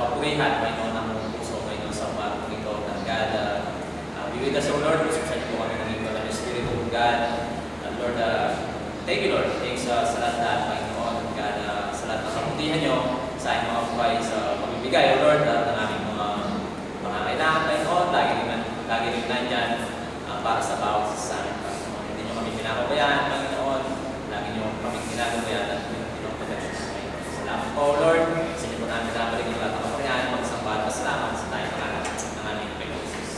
papurihan, Panginoon, ng puso, Panginoon, sa umagang ito, ng God. Be with us, O Lord, susan niyo po kami ng ikaw ng Spirit of God. Lord, thank you, Lord. Thanks sa lahat, Panginoon, God, sa lahat ng kaputihan niyo, sa aking mga buhay, sa pamibigay, O Lord, ng aming mga kailangan, Panginoon, lagi rin nandyan para sa bawat sa amin, Panginoon. Hindi niyo kami pinapabayaan, Panginoon. Lagi niyo kami ginagabayan at pinag-protection sa Panginoon. Salamat po, Lord. Sa inyo po namin nabalik yung lahat ng kapurihan, magsamba at pasalamat sa tayong pangalan ng aming Panginoon Jesus.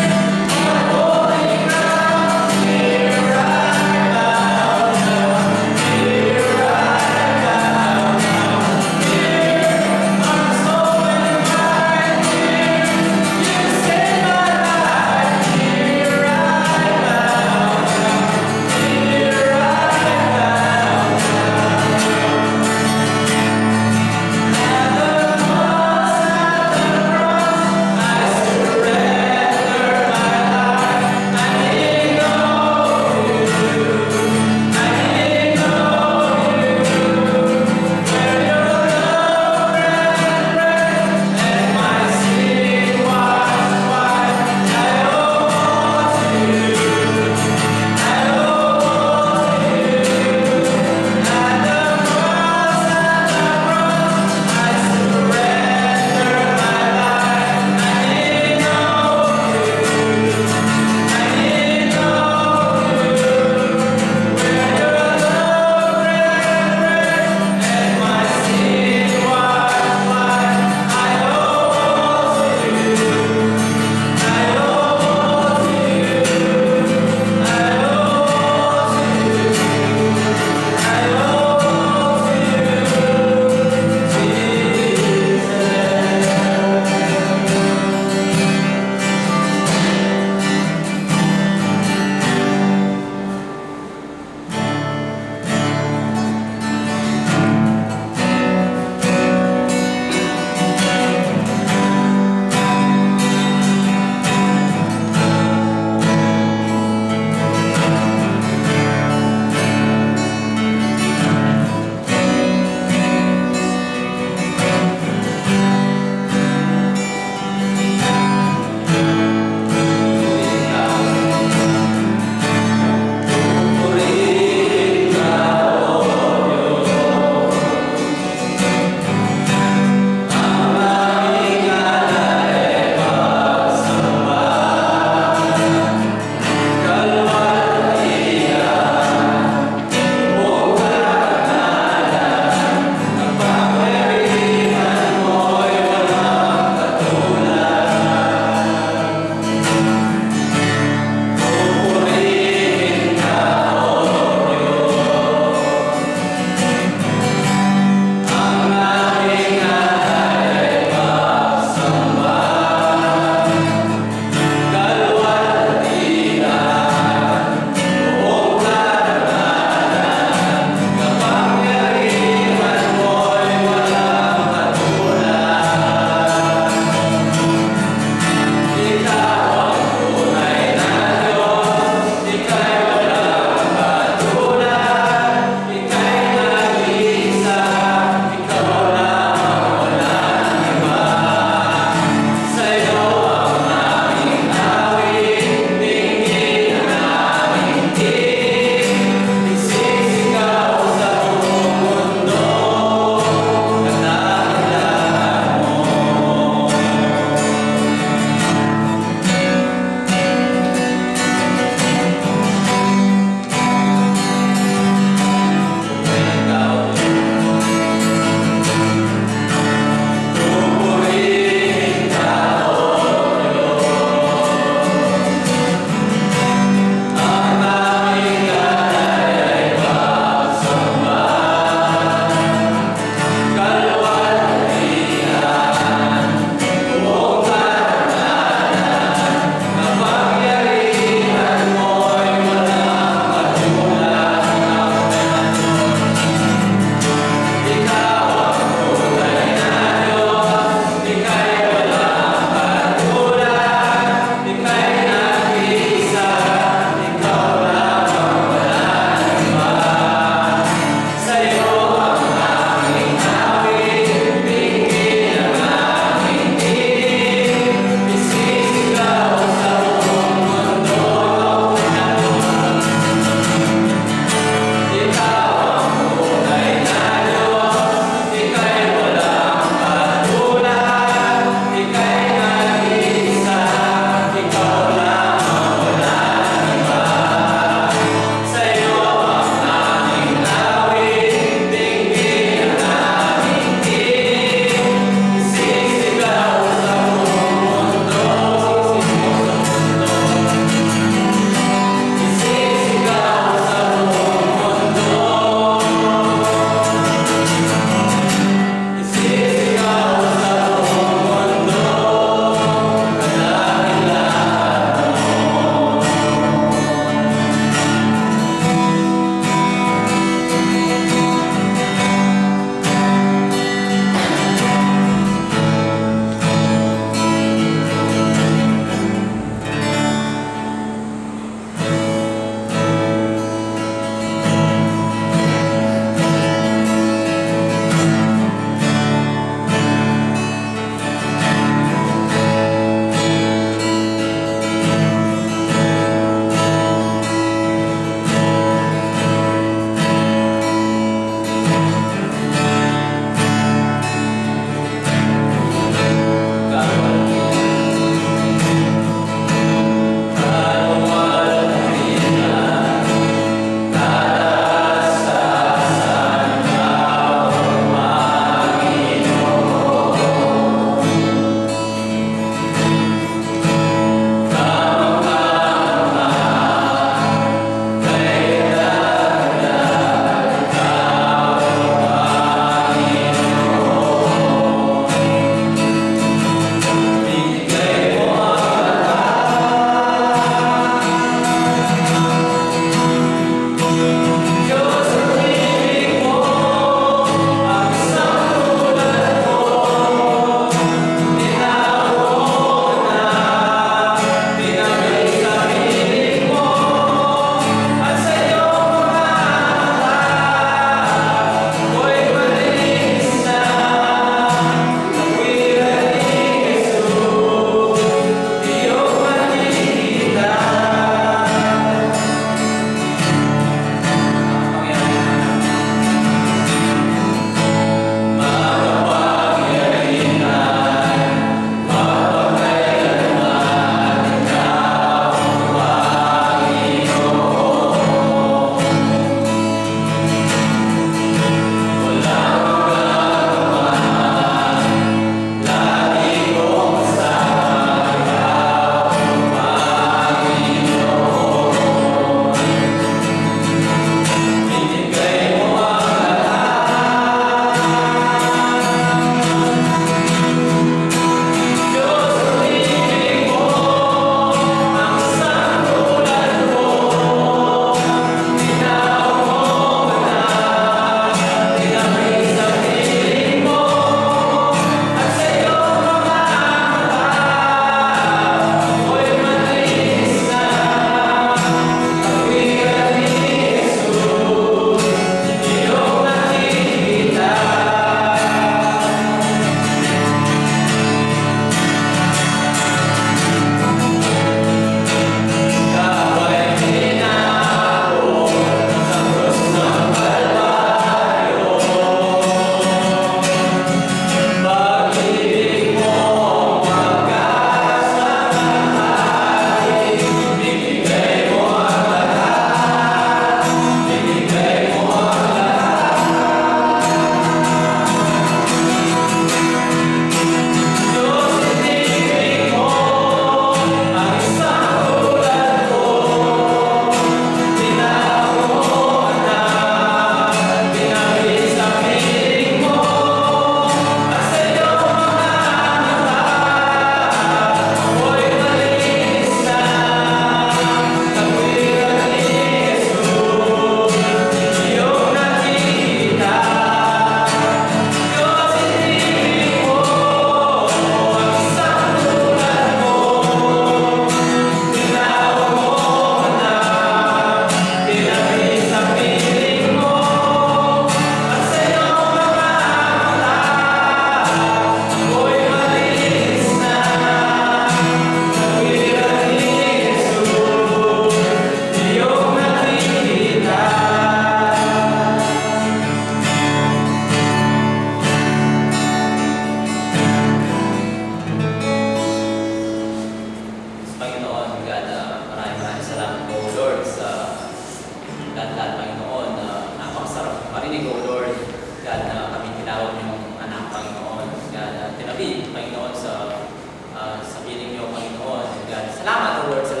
gabi, Panginoon, sa piling niyo, Panginoon. And God, salamat, O Lord, sa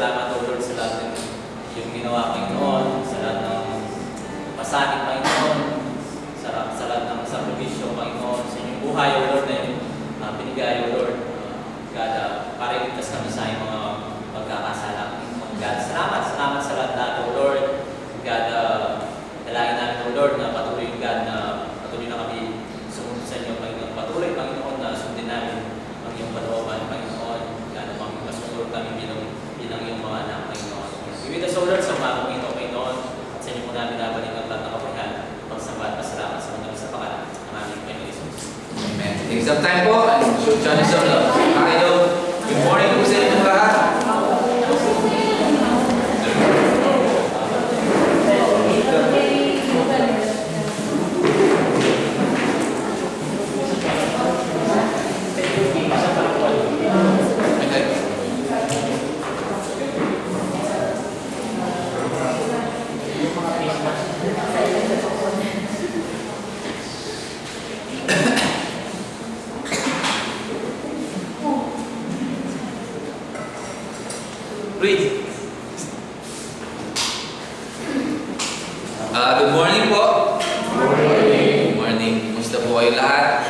lahat ng yung ginawa, Panginoon, sa lahat ng pasakit, Panginoon, sa lahat ng sakripisyo, Panginoon, sa inyong buhay, O Lord, na yung binigay, O Lord. God, para iligtas kami sa iyong mga pagkakasala, Panginoon. God, salamat sa lahat, O Lord. God, dalangin namin, O Lord, na patuloy na kami sumunod sa inyo, Panginoon. Patuloy, Panginoon, na sundin namin ang iyong kalooban, Panginoon. God, upang masunod kami bilang iyong mga anak, Panginoon. Give us, O Lord, sa mga ito, Panginoon. At sa inyo po namin nabalik ang lahat ng kapurihan, pagsamba at pasalamat sa mga sa pangalan ng aming Panginoon Jesus. Amen. Take some time po and show some love. Hello. Good morning po sa inyo lahat. Please. Good morning po. Good morning. Kumusta po kayo lahat?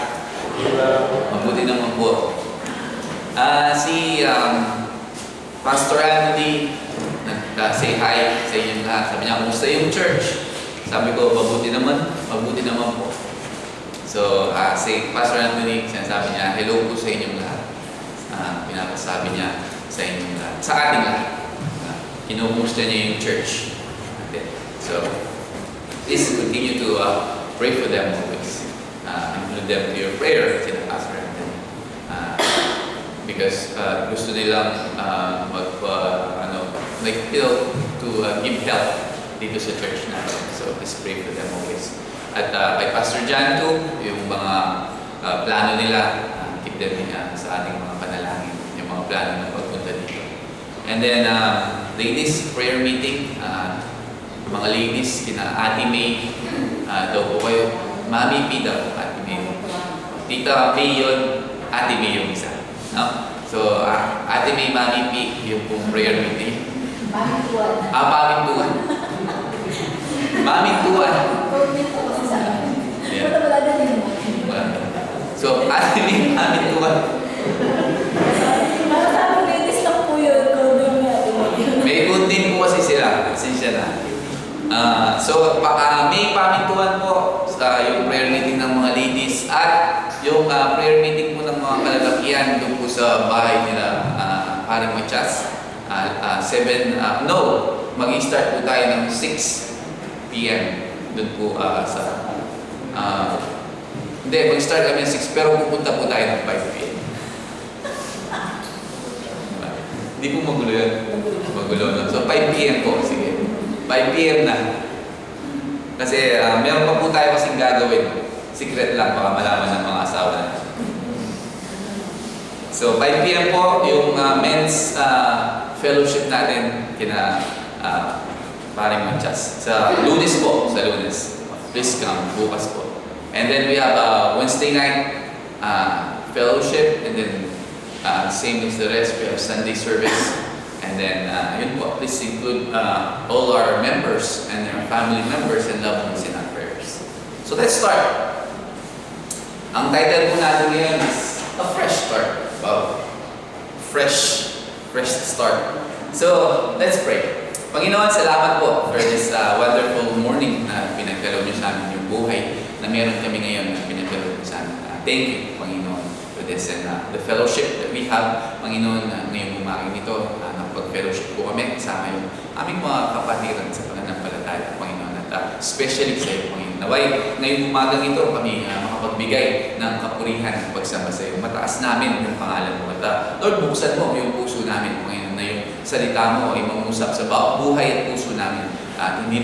Mabuti naman po. Si Pastor Anthony nag-say hi sa inyong lahat. Sabi niya, kumusta yung church? Sabi ko, mabuti naman po. So, si Pastor Anthony, sinasabi niya, hello po sa inyong lahat. Pinapasabi niya sa inyong lahat. Sa ating lahat. Kinukumusta niya yung church. So, please continue to pray for them always. Include them to your prayer, sila Pastor Anthony. Because gusto nilang to give help dito sa church natin. So, please pray for them always. At kay Pastor John too, yung mga plano nila, keep them sa ating mga panalangin, yung mga plano na pagpunta dito. And then, ladies prayer meeting, mga ladies, kina Ate May, daw po kayo, Mami P daw, Ate May. Tita May yun, Ate May yung isa. No? So, Ate May, Mami P, yung pong prayer meeting. Pamintuan. Pamintuan. Pamintuan. Yeah. Wala na din mo. So, Ate May, Pamintuan. Para sa amin, ladies lang po yun. May good din po kasi sila. Sinsya na. So, may pamintuan po sa yung prayer meeting ng mga ladies at yung prayer meeting po ng mga kalalakihan doon po sa bahay nila Paring Machas. Mag-start po tayo ng 6 p.m. doon po hindi, mag-start kami ng 6 pero pupunta po tayo ng 5 p.m. Hindi po magulo yan. Magulo nun. So 5 p.m. po, sige. 5 p.m. na. Kasi meron pa po tayo kasing gagawin. Secret lang, baka malaman ng mga asawa na. So 5 p.m. po, yung men's fellowship natin kina Paring Manchas. Sa Lunes po, sa Lunes. Please come, bukas po. And then we have Wednesday night fellowship, and then same as the rest, we have Sunday service. And then, yun po, please include all our members and their family members and loved ones in our prayers. So let's start. Ang title po natin ngayon is A Fresh Start. Wow. Fresh start. So, let's pray. Panginoon, salamat po for this wonderful morning na pinagkaloob niyo sa amin yung buhay na meron kami ngayon na pinagkaloob niyo sa amin. Thank you, Panginoon, for this and the fellowship that we have. Panginoon, ngayong umaga nito, pag-fellowship po kami kasama yung aming mga kapatiran sa pananampalataya, Panginoon, at especially sa iyo, Panginoon. Naway, ngayong umagang ito kami makapagbigay ng kapurihan ng pagsamba sa iyo. Mataas namin yung pangalan mo. At Lord, buksan mo yung puso namin, Panginoon, na yung salita mo ay mangusap sa bawat buhay at puso namin. Hindi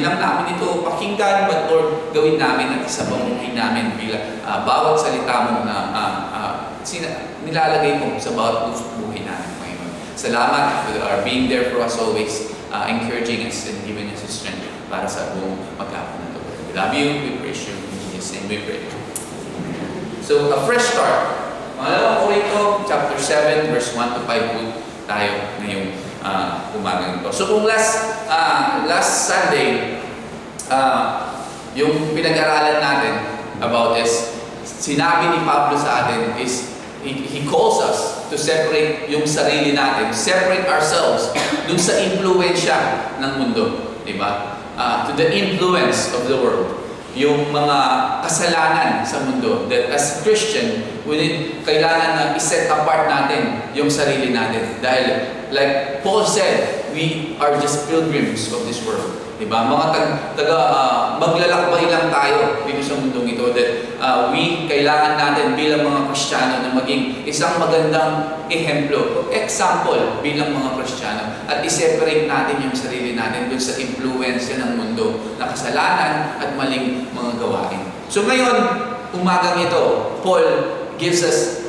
lang namin ito pakinggan, but Lord, gawin namin at isa pamuhay namin bilang bawat salita mo na nilalagay mo sa bawat puso buhay namin, Panginoon. Salamat for being there for us always, encouraging us and giving us strength para sa buong maghapon na ito. We love you, we praise you, in Jesus' name we pray. So, a fresh start. Pangalawang Korinto, chapter 7, verse 1 to 5 po tayo ngayong umagang ito. So, kung last Sunday, yung pinag-aralan natin about is, sinabi ni Pablo sa atin is, he calls us to separate yung sarili natin, separate ourselves dun sa impluensya ng mundo, di ba? To the influence of the world, yung mga kasalanan sa mundo, that as Christian, kailangan na i-set apart natin yung sarili natin. Dahil, like Paul said, we are just pilgrims of this world. Diba? Mga maglalakbay lang tayo dito sa mundong ito, that we kailangan natin bilang mga Kristiyano na maging isang magandang ehemplo, example bilang mga Kristiyano, at i-separate natin yung sarili natin dun sa influensya ng mundo na kasalanan at maling mga gawain. So ngayon, umagang ito, Paul gives us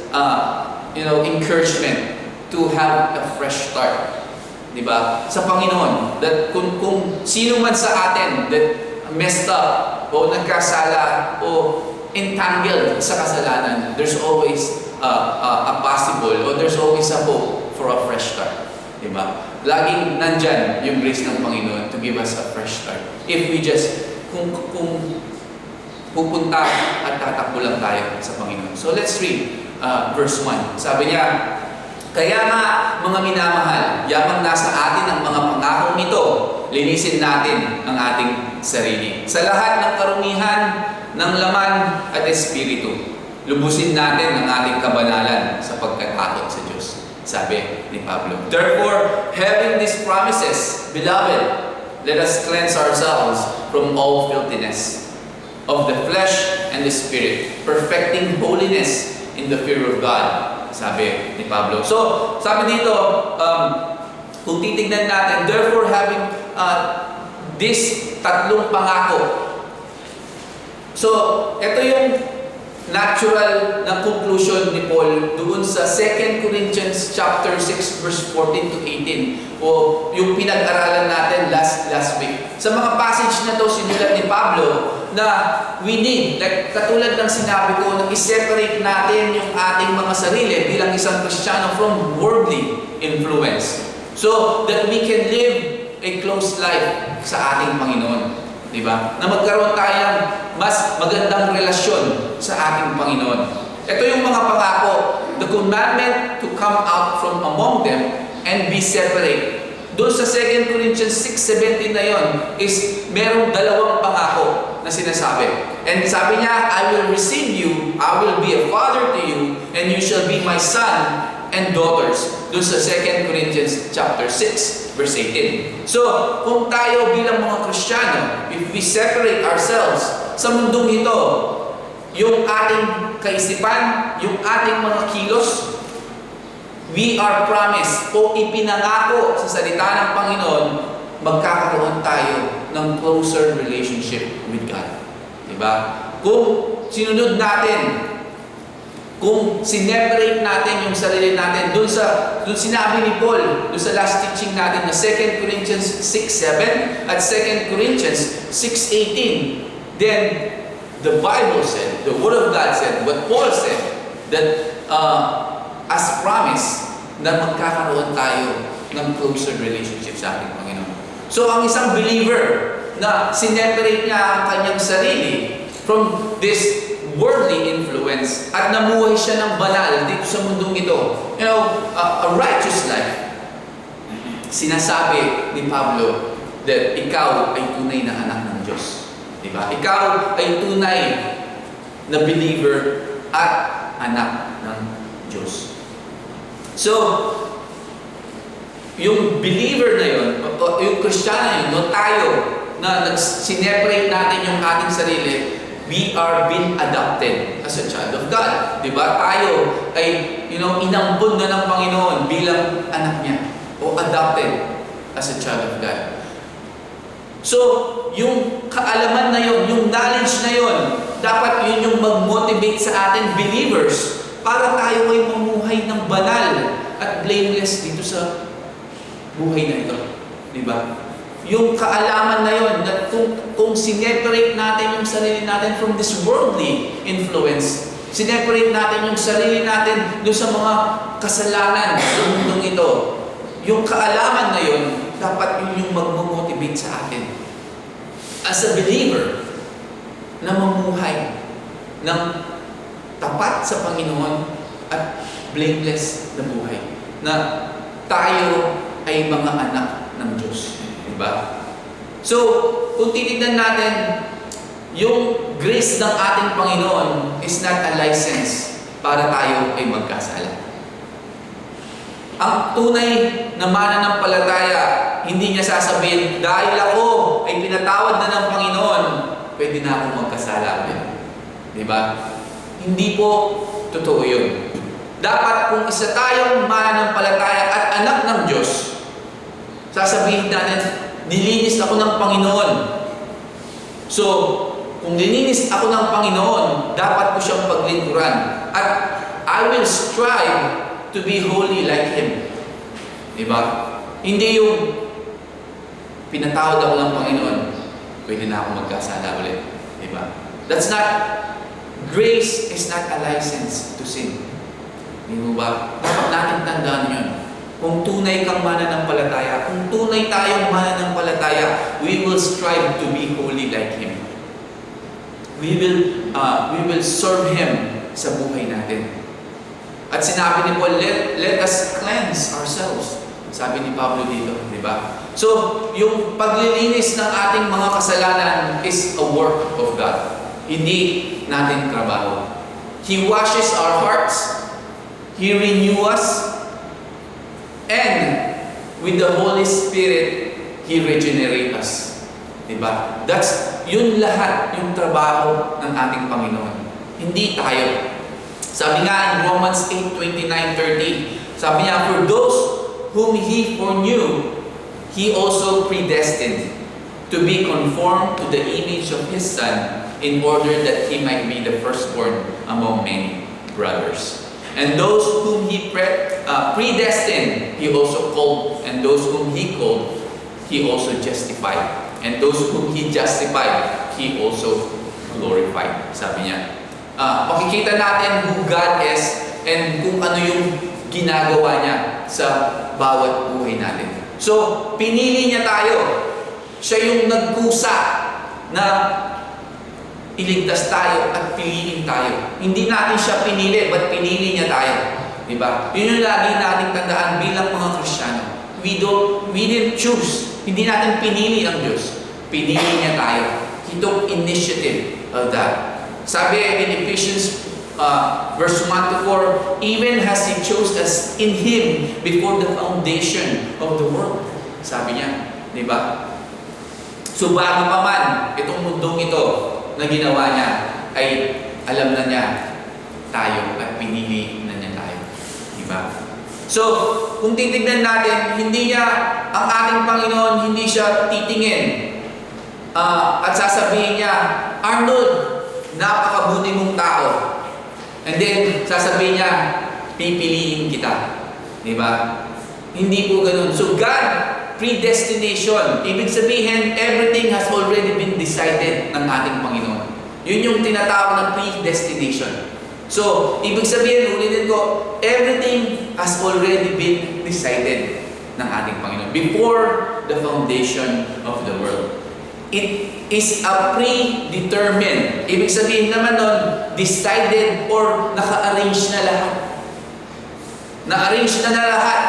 encouragement to have a fresh start. Diba? Sa Panginoon, that kung sino man sa atin that messed up o nagkasala o entangled sa kasalanan, there's always a possible or there's always a hope for a fresh start. Diba? Laging nandyan yung grace ng Panginoon to give us a fresh start. If we just, kung pupunta at tatakbo lang tayo sa Panginoon. So let's read verse 1. Sabi niya, kaya nga, mga minamahal, yamang nasa atin ang mga pangakong ito, linisin natin ang ating sarili. Sa lahat ng karumihan, ng laman at espiritu, lubusin natin ang ating kabanalan sa pagkatakot sa Diyos. Sabi ni Pablo. Therefore, having these promises, beloved, let us cleanse ourselves from all filthiness of the flesh and the spirit, perfecting holiness in the fear of God. Sabi ni Pablo. So, sabi dito, kung titignan natin, therefore having this tatlong pangako. So, ito yung natural na conclusion ni Paul doon sa 2 Corinthians chapter 6 verse 14 to 18 o yung pinag-aralan natin last week. Sa mga passage na to, sinulat ni Pablo na we need, like katulad ng sinabi ko, na i-separate natin yung ating mga sarili bilang isang Kristiyano from worldly influence so that we can live a close life sa ating Panginoon. Diba? Na magkaroon tayo ng mas magandang relasyon sa ating Panginoon. Ito yung mga pangako, the commandment to come out from among them and be separate. Doon sa 2 Corinthians 6:17 na yon is merong dalawang pangako na sinasabi. And sabi niya, I will receive you, I will be a father to you, and you shall be my son and daughters. Doon sa 2 Corinthians chapter 6, verse 18. So, kung tayo bilang mga Kristiyano, if we separate ourselves sa mundong ito, yung ating kaisipan, yung ating mga kilos, we are promised o ipinangako sa salita ng Panginoon, magkakaroon tayo ng closer relationship with God. Diba? Kung sinunod natin, kung sineperate natin yung sarili natin, doon sinabi ni Paul, doon sa last teaching natin na 2 Corinthians 6:7 at 2 Corinthians 6:18, then the Bible said, the Word of God said, what Paul said, that as promise, na magkakaroon tayo ng closer relationship sa ating Panginoon. So, ang isang believer na sineperate niya ang kanyang sarili from this worldly influence at namuhay siya ng banal dito sa mundong ito. You know, a righteous life. Sinasabi ni Pablo that ikaw ay tunay na anak ng Diyos. Diba? Ikaw ay tunay na believer at anak ng Diyos. So, yung believer na yun, yung Kristiyano yun, tayo na sineperate natin yung ating sarili, we are being adopted as a child of God. Diba? Tayo ay, inambon na ng Panginoon bilang anak niya o adopted as a child of God. So, yung kaalaman na yun, yung knowledge na yun, dapat yun yung mag-motivate sa atin believers para tayo ay mamuhay ng banal at blameless dito sa buhay na ito. Diba? Yung kaalaman na yun, na kung sineperate natin yung sarili natin from this worldly influence, Sineparate natin yung sarili natin doon sa mga kasalanan sa mundong ito. Yung kaalaman na yun, dapat yun yung magmomotivate sa atin. As a believer, na mamuhay ng tapat sa Panginoon at blameless na buhay. Na tayo ay mga anak ng Diyos. Diba? So, kung titignan natin, yung grace ng ating Panginoon is not a license para tayo ay magkasala. Ang tunay na mananampalataya, hindi niya sasabihin, dahil ako ay pinatawad na ng Panginoon, pwede na akong magkasala ulit. Diba? Hindi po totoo yun. Dapat kung isa tayong mananampalataya at anak ng Diyos, sasabihin natin, nilinis ako ng Panginoon. So, kung nilinis ako ng Panginoon, dapat ko siyang paglingkuran. At I will strive to be holy like Him. Diba? Hindi yung pinatawad ako ng Panginoon, pwede na ako magkasala ulit. Diba? That's not, grace is not a license to sin. Di ba? Dapat natin tandaan yun. Kung tunay kang mananampalataya, kung tunay tayong mananampalataya, we will strive to be holy like Him. We will serve Him sa buhay natin. At sinabi ni Paul, let us cleanse ourselves. Sabi ni Pablo dito, di ba? So, yung paglilinis ng ating mga kasalanan is a work of God. Hindi natin trabaho. He washes our hearts, He renews us, and with the Holy Spirit, He regenerates us. Diba? Yun lahat yung trabaho ng ating Panginoon. Hindi tayo. Sabi nga in Romans 8:29-30, sabi niya, for those whom He foreknew, He also predestined to be conformed to the image of His Son, in order that He might be the firstborn among many brothers. And those whom He predestined, He also called. And those whom He called, He also justified. And those whom He justified, He also glorified. Sabi niya. Makikita natin who God is and kung ano yung ginagawa niya sa bawat buhay natin. So, pinili niya tayo. Siya yung nagkusa na iligtas tayo at piliin tayo. Hindi natin siya pinili, but pinili niya tayo. Diba? Yun yung lagi nating tandaan bilang mga Kristiyano. We didn't choose. Hindi natin pinili ang Diyos. Pinili niya tayo. He took initiative of that. Sabi in Ephesians verse 1-4, even as He chose us in Him before the foundation of the world. Sabi niya. Diba? So bago pa man itong mundong ito na ginawa niya, ay alam na niya tayo at pinili na niya tayo. Diba? So, kung titignan natin, hindi niya, ang ating Panginoon, hindi siya titingin at sasabihin niya, Arnold, napakabuti mong tao. And then, sasabihin niya, pipiliin kita. Diba? Hindi po ganun. So, God, predestination. Ibig sabihin, everything has already been decided ng ating Panginoon. Yun yung tinatawag ng predestination. So, ibig sabihin, ulitin ko, everything has already been decided ng ating Panginoon before the foundation of the world. It is a predetermined. Ibig sabihin naman nun, decided or naka-arrange na lahat. Na-arrange na lahat.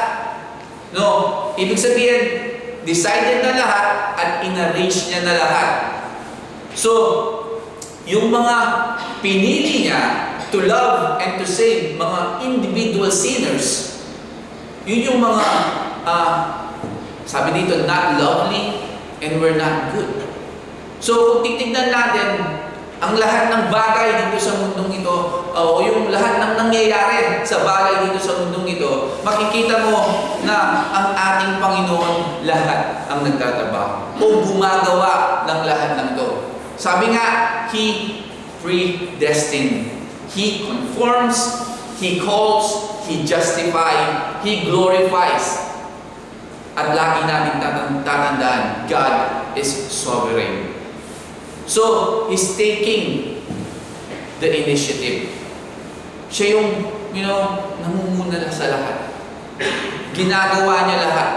No, ibig sabihin, decided na lahat at in-arrange niya na lahat. So, yung mga pinili niya to love and to save mga individual sinners, yun yung mga, sabi dito, not lovely and we're not good. So, kung titignan natin, ang lahat ng bagay dito sa mundong ito, o yung lahat ng nangyayari sa bagay dito sa mundong ito, makikita mo na ang ating Panginoon lahat ang nagtatrabaho o gumagawa ng lahat ng ito. Sabi nga, He predestined. He conforms, He calls, He justifies, He glorifies. At lagi natin tatandaan, God is sovereign. So, He's taking the initiative. Siya yung, namumuna sa lahat. Ginagawa niya lahat.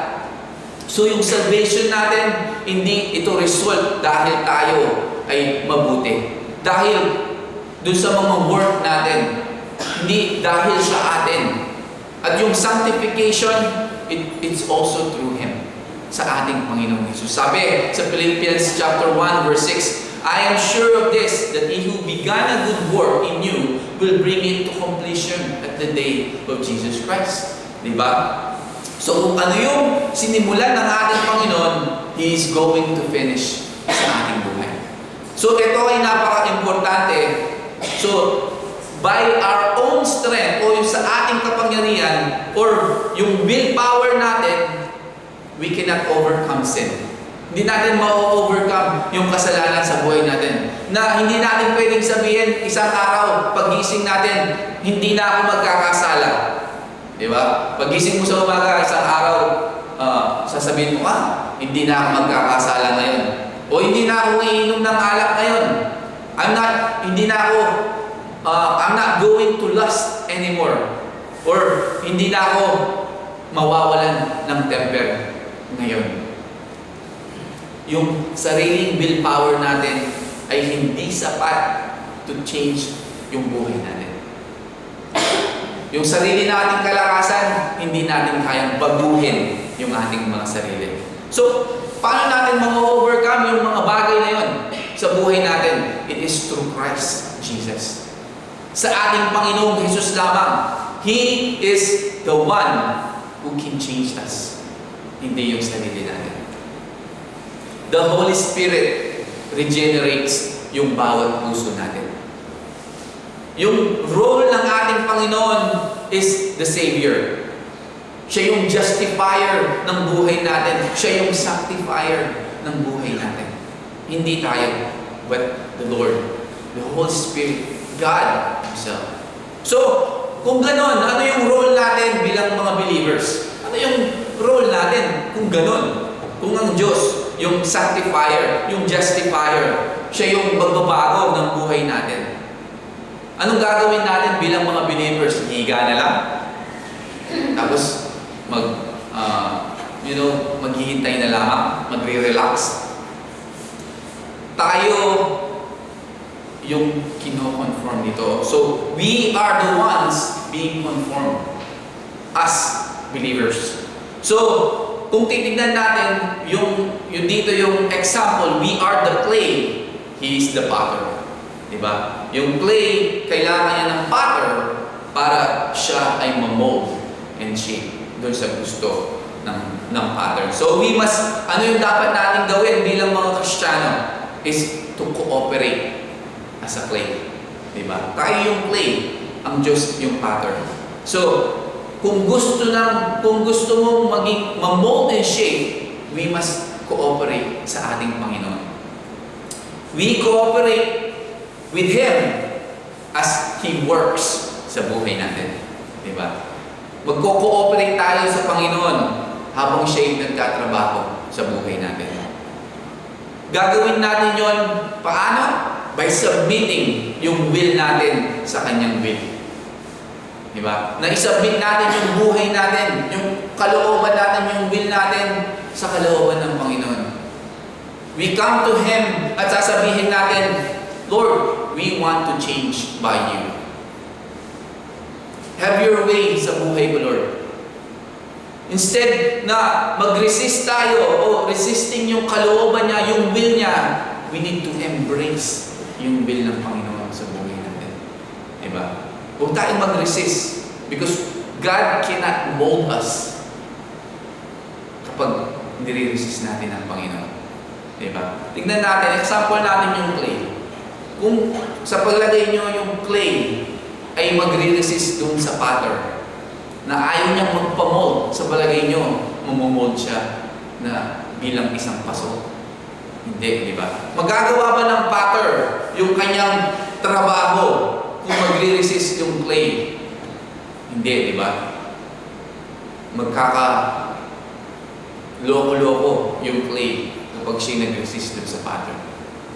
So yung salvation natin, hindi ito result dahil tayo ay mabuti. Dahil dun sa mga work natin, hindi dahil sa atin. At yung sanctification, it's also through Him. Sa ating Panginoong Jesus. Sabi sa Philippians chapter 1 verse 6, I am sure of this, that He who began a good work in you will bring it to completion at the day of Jesus Christ. Diba? So kung ano yung sinimulan ng ating Panginoon, He is going to finish sa ating buhay. So ito ay napaka-importante. So by our own strength o yung sa ating kapangyarihan or yung willpower natin, we cannot overcome sin. Hindi natin ma-overcome yung kasalanan sa buhay natin. Na hindi natin pwedeng sabihin isang araw, pagising natin, hindi na ako magkakasala. Diba? Pagising mo sa umaga, isang araw, sasabihin mo, hindi na ako magkakasala ngayon. O hindi na ako iinom ng alak ngayon. I'm not going to lust anymore. Or hindi na ako mawawalan ng temper ngayon. Yung sariling willpower natin ay hindi sapat to change yung buhay natin. Yung sarili nating kalakasan, hindi natin kayang baguhin yung ating mga sarili. So, paano natin ma-overcome yung mga bagay na yun sa buhay natin? It is through Christ Jesus. Sa ating Panginoong Jesus lamang. He is the one who can change us. Hindi yung sarili natin. The Holy Spirit regenerates yung bawat puso natin. Yung role ng ating Panginoon is the Savior. Siya yung justifier ng buhay natin. Siya yung sanctifier ng buhay natin. Hindi tayo, but the Lord, the Holy Spirit, God Himself. So, kung ganon, ano yung role natin bilang mga believers? Ano yung role natin kung ganon? Kung ang Diyos, yung sanctifier, yung justifier, siya yung magbabago ng buhay natin. Anong gagawin natin bilang mga believers? Higa na lang. Tapos, maghihintay na lamang, magre-relax. Tayo yung kino-conform nito. So, we are the ones being conformed as believers. So, kung titignan natin yung dito yung example, we are the clay, He is the potter. Diba? Yung clay, kailangan niya ng potter para siya ay ma-mold and shape doon sa gusto ng pattern. So we must, ano yung dapat natin gawin bilang mga Kristiyano is to cooperate as a clay. Diba? Tayo yung clay, ang Diyos yung pattern. So, kung gusto mong maging ma-mold and shape, we must cooperate sa ating Panginoon. We cooperate with Him as He works sa buhay natin. Diba? Magko-cooperate tayo sa Panginoon habang siya yung nagtatrabaho sa buhay natin. Gagawin natin yon paano? By submitting yung will natin sa Kanyang will. Diba? Na isubmit natin yung buhay natin, yung kalooban natin, yung will natin sa kalooban ng Panginoon. We come to Him at sasabihin natin, Lord, we want to change by You. Have Your way sa buhay ko, Lord. Instead na mag-resist tayo o resisting yung kalooban niya, yung will niya, we need to embrace yung will ng Panginoon sa buhay natin. Diba? Huwag tayong mag-resist because God cannot mold us kapag nire-resist natin ang Panginoon. Diba? Tingnan natin, example natin yung clay. Kung sa paglagay nyo yung clay ay magre-resist dun sa pattern na ayaw niyang magpamold sa palagay nyo, mamomold siya na bilang isang paso. Hindi, di ba? Magagawa ba ng potter yung kanyang trabaho kung magre-resist yung clay? Hindi, di ba? Loko-loko yung clay kapag siya nag-resist dun sa potter.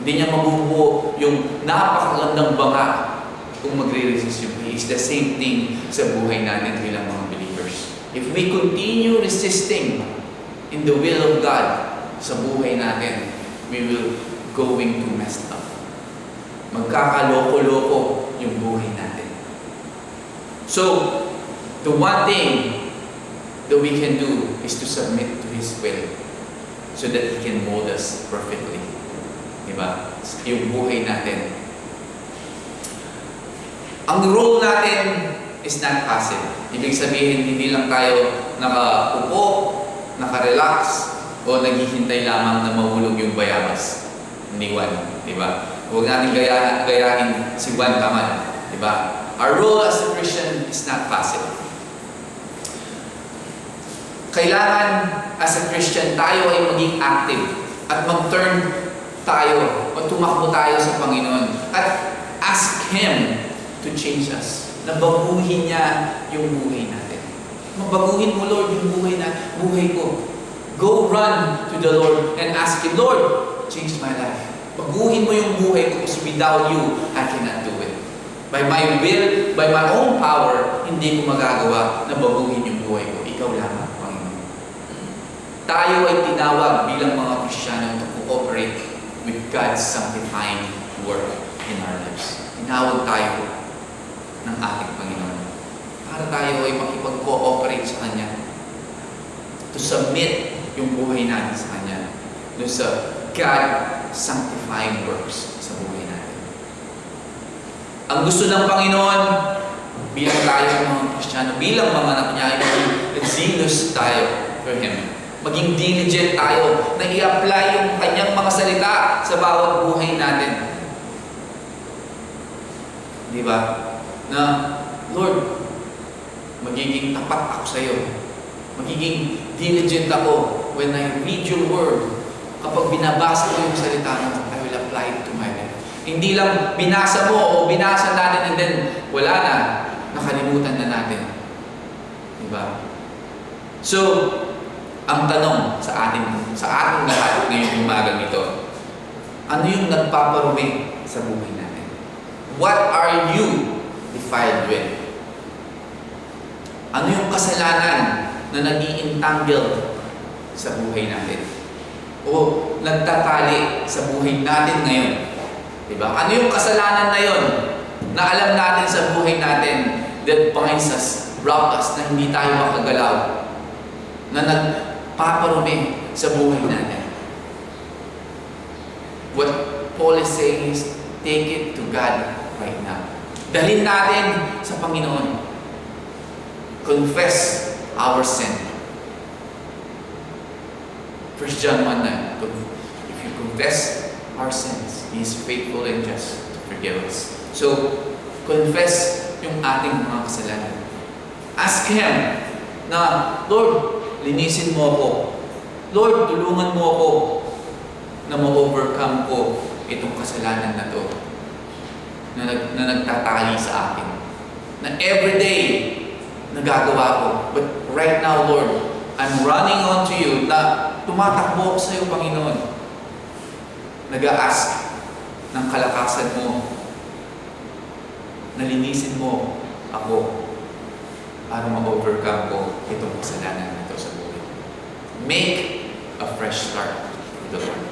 Hindi niya mabubuo yung napakagandang banga kung magre-resist yung He is the same thing sa buhay natin bilang mga believers. If we continue resisting in the will of God sa buhay natin, we will going to mess up. Magkakaloko-loko yung buhay natin. So, the one thing that we can do is to submit to His will so that He can mold us perfectly. Diba? Yung buhay natin. Ang role natin is not passive. Ibig sabihin, hindi lang tayo nakaupo, nakarelax, o naghihintay lamang na mahulog yung bayabas ni Juan. Diba? Huwag natin gayahin si Juan Kaman. Diba? Our role as a Christian is not passive. Kailangan as a Christian tayo ay maging active at mag-turn tayo o tumakbo tayo sa Panginoon at ask Him to change us. Na baguhin niya yung buhay natin. Mabaguhin mo, Lord, yung buhay ko. Go run to the Lord and ask Him, Lord, change my life. Baguhin mo yung buhay ko kasi without you, I cannot do it. By my will, by my own power, hindi ko magagawa na baguhin yung buhay ko. Ikaw lamang, Panginoon. Tayo ay tinawag bilang mga Kristiyano to cooperate with God's sanctifying work in our lives. Tinawag tayo ng ating Panginoon para tayo ay makipag-cooperate sa Kanya, to submit yung buhay natin sa Kanya, doon sa God sanctifying works sa buhay natin. Ang gusto ng Panginoon, bilang tayo mga Kristiyano, bilang mga anak niya, ay maging zealous tayo for Him. Maging diligent tayo na i-apply yung Kanyang mga salita sa bawat buhay natin. Di ba? Na, Lord, magiging tapat ako sa iyo. Magiging diligent ako when I read your word. Kapag binabasa ko yung salita mo, I will apply it to my life. Hindi lang binasa mo o binasa natin and then wala na, nakalimutan na natin. Diba? So, ang tanong sa ating lahat ngayong umagang ito, ano yung nagpaparumi sa buhay natin? What are you defiled with? Ano yung kasalanan na nag-i-entangle sa buhay natin? O nagtatali sa buhay natin ngayon? Diba? Ano yung kasalanan na yun na alam natin sa buhay natin that binds us, rock us, na hindi tayo makagalaw, na nagpaparumi sa buhay natin? What Paul is saying is, take it to God right now. Dalhin natin sa Panginoon. Confess our sin. 1 John 1:9. If you confess our sins, He is faithful and just to forgive us. So, confess yung ating mga kasalanan. Ask Him na, Lord, linisin mo ako. Lord, tulungan mo ako na ma-overcome ko itong kasalanan na to na nagtatali sa akin. Na everyday nagagawa ko. But right now, Lord, I'm running on to you na tumatakbo ako sa iyo, Panginoon. Nag-a-ask ng kalakasan mo. Nalinisin mo ako para ma-overcome ko itong kasalanan nito sa buhay. Make a fresh start with the Lord.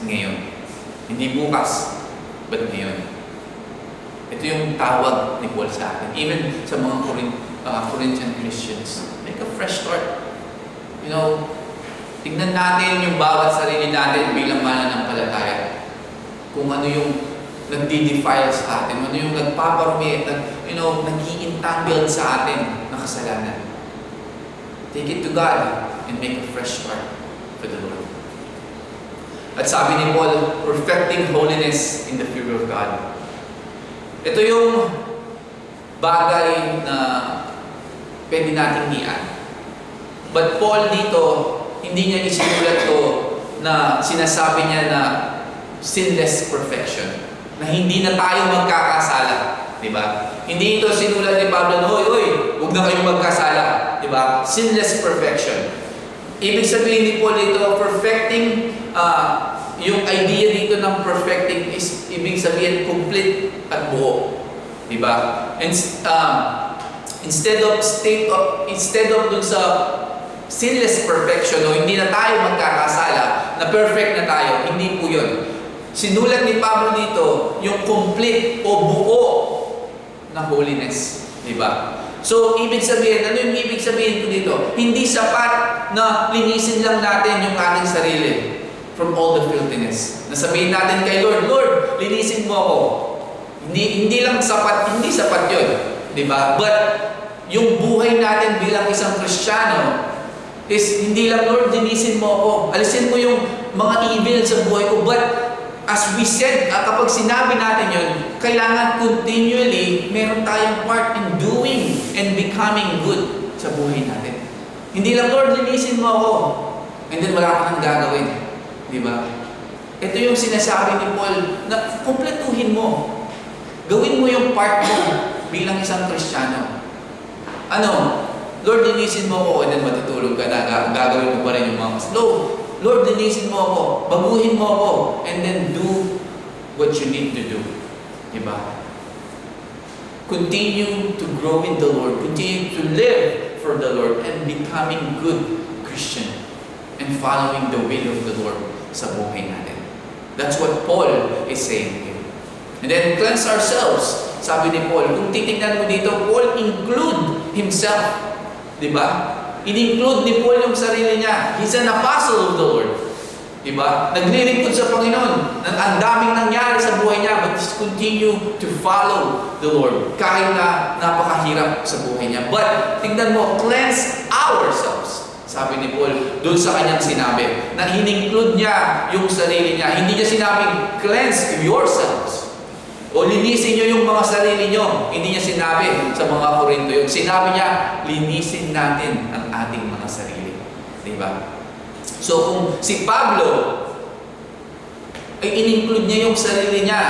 Ngayon. Hindi bukas, but ngayon. Ito yung tawag ni Paul sa atin. Even sa mga Corinthian Christians. Make a fresh start. You know, tignan natin yung bawat sarili natin bilang mananampalataya. Kung ano yung nagdi-defile sa atin, ano yung nagpaparumi, nag-i-entangle sa atin na kasalanan. Take it to God and make a fresh start for the Lord. At sabi ni Paul, perfecting holiness in the fear of God. Ito yung bagay na pwede nating hiyan. But Paul dito, hindi niya isinulat to na sinasabi niya na sinless perfection. Na hindi na tayo magkakasala. Diba? Hindi ito sinulat ni Pablo na, Oy, huwag na kayong magkasala. Diba? Sinless perfection. Ibig sabihin ni Paul dito, perfecting, yung idea dito ng perfecting is ibig sabihin complete at buo. Diba? And instead of dun sa sinless perfection o hindi na tayo magkakasala, na perfect na tayo, hindi po yun. Sinulat ni Pablo dito yung complete o buo na holiness. Diba? So, ibig sabihin, ano yung ibig sabihin ko dito? Hindi sapat na linisin lang natin yung ating sarili from all the filthiness. Nasabihin natin kay Lord, Lord, linisin mo ako. Hindi sapat yun. Diba? But, yung buhay natin bilang isang Kristiyano is hindi lang, Lord, linisin mo ako. Alisin mo yung mga evil sa buhay ko. But, as we said, kapag sinabi natin yun, kailangan continually meron tayong part in doing and becoming good sa buhay natin. Hindi lang, Lord, linisin mo ako. And then wala ka nang gagawin. Di ba? Ito yung sinasabi ni Paul na kumpletuhin mo. Gawin mo yung part mo bilang isang Kristiyano. Ano? Lord, linisin mo ako, and then matutulog ka na, gagawin mo pa rin yung mga Lord, linisin mo ako, baguhin mo ako, and then do what you need to do. Diba? Continue to grow in the Lord, continue to live for the Lord, and becoming good Christian, and following the will of the Lord sa buhay natin. That's what Paul is saying here. And then cleanse ourselves. Sabi ni Paul, kung titignan mo dito, Paul include himself. Diba? In-include ni Paul yung sarili niya. He's an apostle of the Lord. Diba? Naglilingkod sa Panginoon. Ang daming nangyari sa buhay niya, but just continue to follow the Lord. Kahit na napakahirap sa buhay niya. But, tingnan mo, cleanse ourselves. Sabi ni Paul, doon sa kanyang sinabi, na in-include niya yung sarili niya. Hindi niya sinabing, cleanse yourselves. O linisin nyo yung mga sarili nyo. Hindi niya sinabi sa mga Korinto yun. Sinabi niya, linisin natin ang ating mga sarili. Diba? So kung si Pablo ay in-include niya yung sarili niya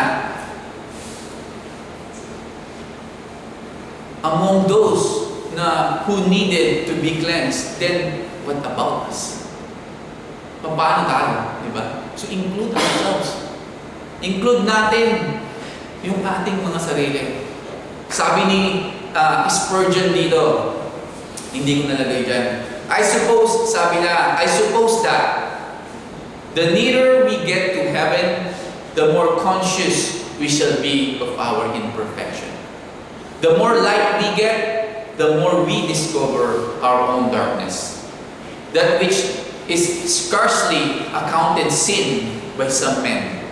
among those na who needed to be cleansed, then what about us? Paano tayo? Diba? So include ourselves. Include natin yung ating mga sarili. Sabi ni Spurgeon dito, hindi ko nalagay dyan, I suppose that the nearer we get to heaven, the more conscious we shall be of our imperfection. The more light we get, the more we discover our own darkness. That which is scarcely accounted sin by some men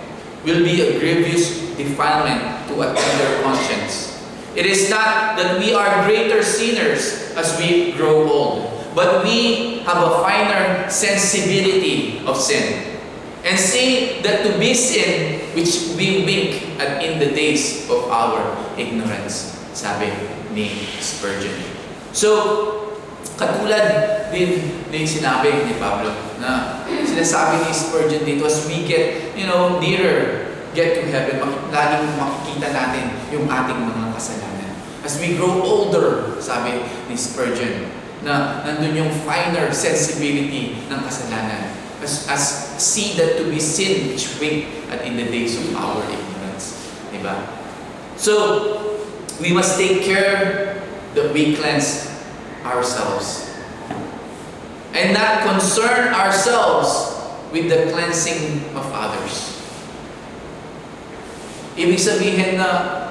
will be a grievous defilement to a tender conscience. It is not that we are greater sinners as we grow old, but we have a finer sensibility of sin, and see that to be sin which we wink at in the days of our ignorance, sabi ni Spurgeon. So, katulad din sinabi ni Pablo na sinasabi ni Spurgeon dito, as we get, nearer, get to heaven, laging makikita natin yung ating mga kasalanan. As we grow older, sabi ni Spurgeon, na nandun yung finer sensibility ng kasalanan. As see that to be sin which wink at in the days of our ignorance. Diba? So, we must take care that we cleanse ourselves. And not concern ourselves with the cleansing of others. Ibig sabihin na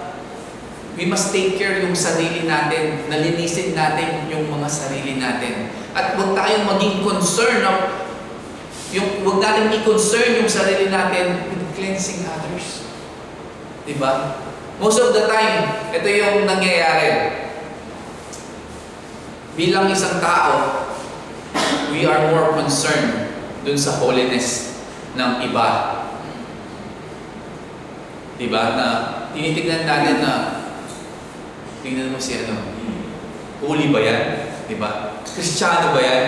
we must take care yung sarili natin, nalinisin natin yung mga sarili natin. At huwag tayong maging concern huwag natin i-concern yung sarili natin with cleansing others. Diba? Most of the time, ito yung nangyayari. Bilang isang tao, we are more concerned dun sa holiness ng iba. Diba? Na tinitignan natin na tingnan mo si holy ba yan? Diba? Kristiyano ba yan?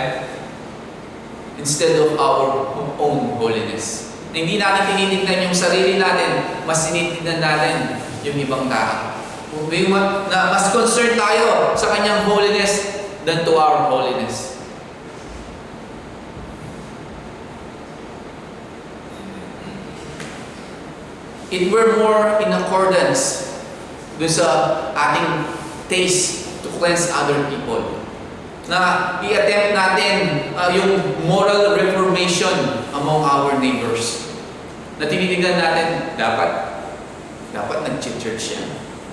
Instead of our own holiness. Na hindi natin tinitignan yung sarili natin, mas tinitignan natin yung ibang tao. Na mas concerned tayo sa kanyang holiness than to our holiness. If we're more in accordance dun sa ating taste to cleanse other people. Na i-attempt natin yung moral reformation among our neighbors. Na tinitingnan natin, dapat nag-church yan.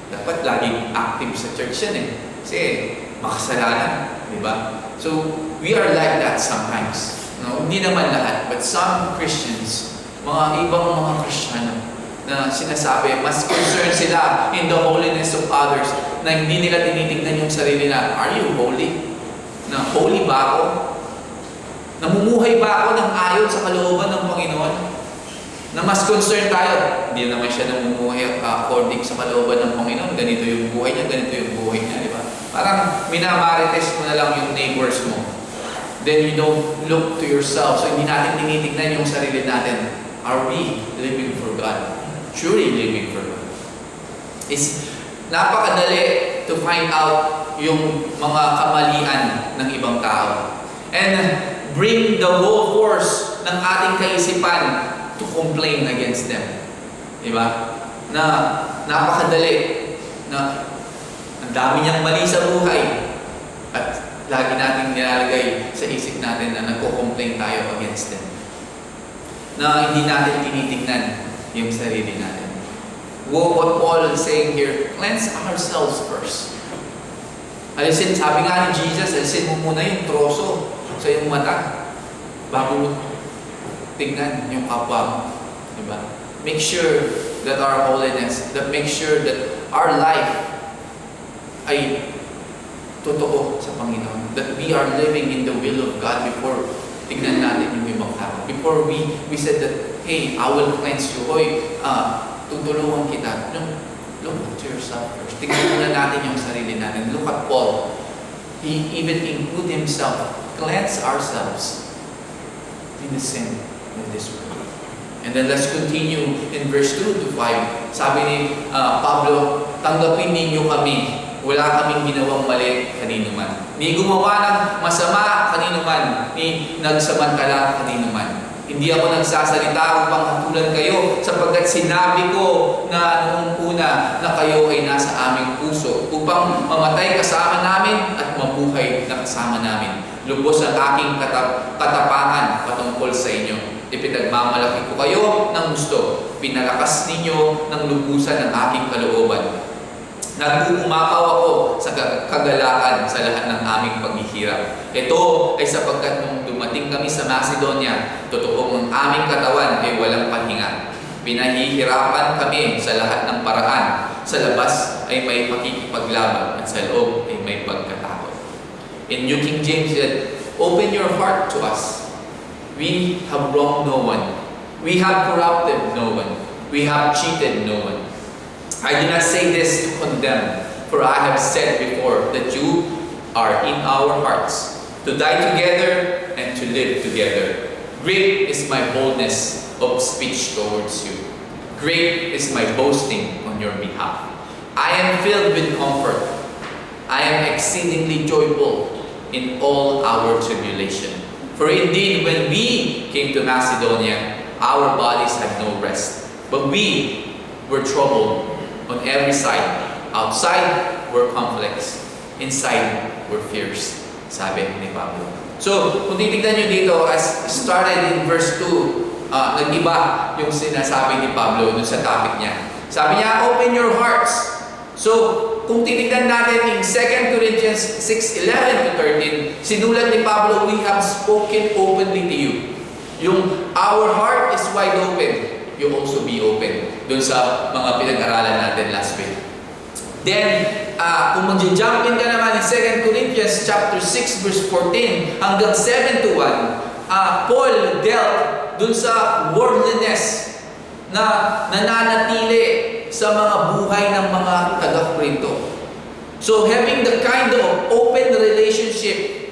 Dapat laging active sa church yan eh. Kasi makasalanan, di ba? So, we are like that sometimes. No? Hindi naman lahat, but some Christians, mga ibang mga Kristiyano, na sinasabi, mas concerned sila in the holiness of others, na hindi nila tinitingnan yung sarili na, are you holy? Na holy ba ako? Namumuhay ba ako ng ayon sa kalooban ng Panginoon? Na mas concerned tayo, hindi naman siya namumuhay according sa kalooban ng Panginoon. Ganito yung buhay niya, ganito yung buhay niya, di ba? Parang minamarites mo na lang yung neighbors mo. Then you don't look to yourself. So hindi natin tinitingnan yung sarili natin. Are we living for God? Truly living for God. It's napakadali to find out yung mga kamalian ng ibang tao. And bring the whole force ng ating kaisipan to complain against them. Diba? Na napakadali na ang dami niyang mali sa buhay at lagi nating nilalagay sa isip natin na nagko-complain tayo against them. Na hindi natin tinitingnan yung sarili natin. What Paul is saying here, cleanse ourselves first. Alisin, sabi nga ni Jesus, alisin mo muna yung troso sa iyong mata bago mo tingnan yung kapwa mo. Diba? Make sure that our holiness, make sure that our life ay totoo sa Panginoon. That we are living in the will of God before tignan natin yung ibang tao. Before we said that, hey, I will cleanse you. Hoy, tutulungan kita. No, look to yourself first. Tignan muna natin yung sarili natin. Look at Paul. He even include himself. Cleanse ourselves in the sin of this world. And then let's continue in verse 2 to 5. Sabi ni Pablo, tanggapin ninyo kami. Wala kaming ginawang mali kanino man. Ni gumawa ng masama kanino man. Ni nagsamantala kanino man. Hindi ako nagsasalita upang hatulan kayo sapagkat sinabi ko na noong una na kayo ay nasa aming puso upang mamatay kasama namin at mabuhay na kasama namin. Lubos ang aking katapangan patungkol sa inyo. Ipinagmamalaki ko kayo ng gusto. Pinalakas ninyo ng lubusan ng aking kalooban. Nag-uumapaw ako sa kagalakan sa lahat ng aming paghihirap. Ito ay sapagkat nung dumating kami sa Macedonia, totoong ang aming katawan ay walang pahinga. Pinahihirapan kami sa lahat ng paraan. Sa labas ay may pakikipaglaban at sa loob ay may pagkatakot. In New King James said, open your heart to us. We have wronged no one. We have corrupted no one. We have cheated no one. I do not say this to condemn, for I have said before that you are in our hearts, to die together and to live together. Great is my boldness of speech towards you. Great is my boasting on your behalf. I am filled with comfort. I am exceedingly joyful in all our tribulation. For indeed, when we came to Macedonia, our bodies had no rest, but we were troubled on every side. Outside were conflicts, inside were fears, sabi ni Pablo. So, kung titignan nyo dito, as started in verse 2, nag-iba yung sinasabi ni Pablo dun sa topic niya. Sabi niya, open your hearts. So, kung titignan natin in 2 Corinthians 6:11 to 13, sinulat ni Pablo, we have spoken openly to you. Yung our heart is wide open. You also be open dun sa mga pinag-aralan natin last week. Then, kung mag-jump in ka naman in 2 Corinthians chapter 6 verse 14 hanggang 7 to 1, Paul dealt dun sa worldliness na nananatili sa mga buhay ng mga taga-Korinto. So, having the kind of open relationship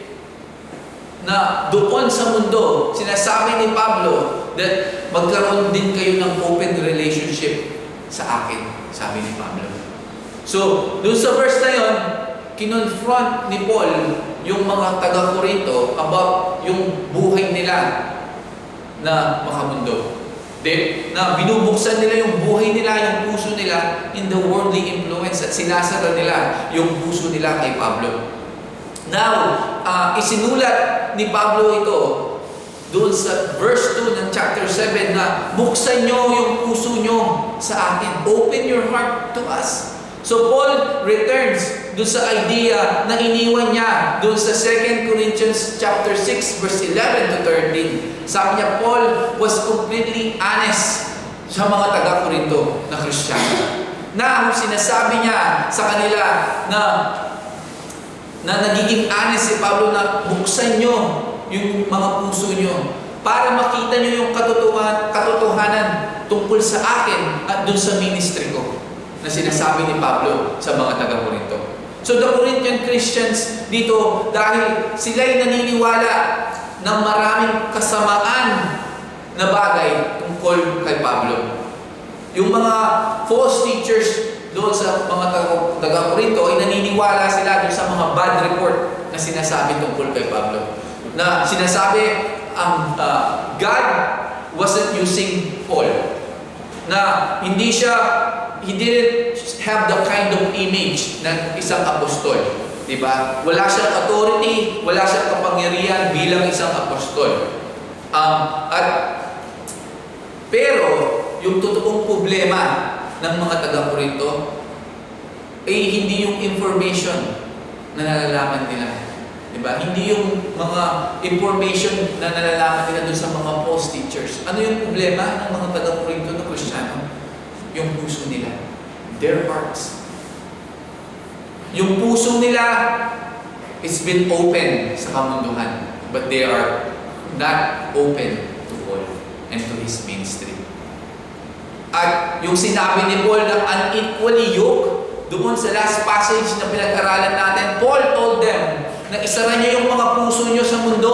na doon sa mundo, sinasabi ni Pablo that magkaroon din kayo ng open relationship sa akin, sabi ni Pablo. So, doon sa verse na yon, kinonfront ni Paul yung mga taga-Korinto about yung buhay nila na makamundo. Na binubuksan nila yung buhay nila, yung puso nila in the worldly influence at sinasara nila yung puso nila kay Pablo. Now, isinulat ni Pablo ito doon sa verse 2 ng chapter 7 na buksan nyo yung puso nyo sa akin. Open your heart to us. So Paul returns doon sa idea na iniwan niya doon sa 2 Corinthians chapter 6 verse 11 to 13. Sabi niya, Paul was completely honest sa mga taga-Corinto na Kristiyano. Na sinasabi niya sa kanila na nagiging honest si Pablo na buksan nyo yung mga puso nyo para makita nyo yung katotohanan tungkol sa akin at dun sa ministry ko na sinasabi ni Pablo sa mga taga-Corinto. So the Corinthian Christians dito, dahil sila'y naniniwala ng maraming kasamaan na bagay tungkol kay Pablo. Yung mga false teachers doon sa mga taga-Corinto ay naniniwala sila doon sa mga bad report na sinasabi tungkol kay Pablo. Na sinasabi, God wasn't using Paul. Na he didn't have the kind of image ng isang apostol. Diba? Wala siyang authority, wala siyang kapangyarihan bilang isang apostol. Pero, yung totoong problema ng mga taga-Corinto ay hindi yung information na nalalaman nila. Diba? Hindi yung mga information na nalalaman nila dun sa mga false teachers. Ano yung problema ng mga taga-Corinto na Kristiyano? Yung puso nila. Their hearts. Yung puso nila it's been open sa kamunduhan, but they are not open to Paul and to his ministry. At yung sinabi ni Paul na unequally yoked, doon sa last passage na pinag-aralan natin, Paul told them na isara niyo yung mga puso niyo sa mundo,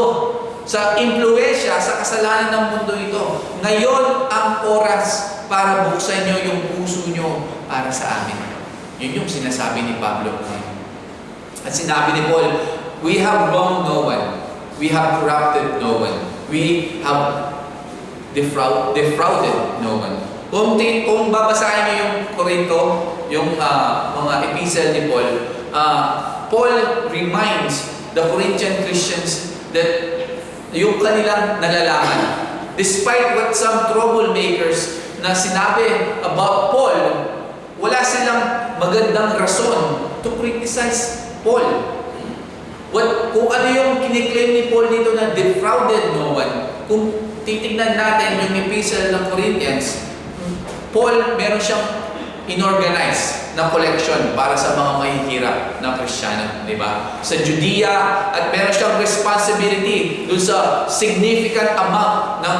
sa impluensya, sa kasalanan ng mundo ito. Ngayon ang oras para buksan niyo yung puso niyo para sa amin. Yun yung sinasabi ni Pablo. At sinabi ni Paul, we have wronged no one. We have corrupted no one. We have defrauded no one. Kung babasahin niyo yung Korinto, yung mga epistle ni Paul, Paul reminds the Corinthian Christians that yung kanilang nalalaman. Despite what some troublemakers na sinabi about Paul, wala silang magandang rason to criticize Paul. Kung ano yung kiniklaim ni Paul dito na defrauded no one, kung titignan natin yung epistle ng Corinthians, Paul meron siyang inorganize na collection para sa mga mahihirap na Kristiyano, di ba? Sa Judea, at meron siyang responsibility dun sa significant amount ng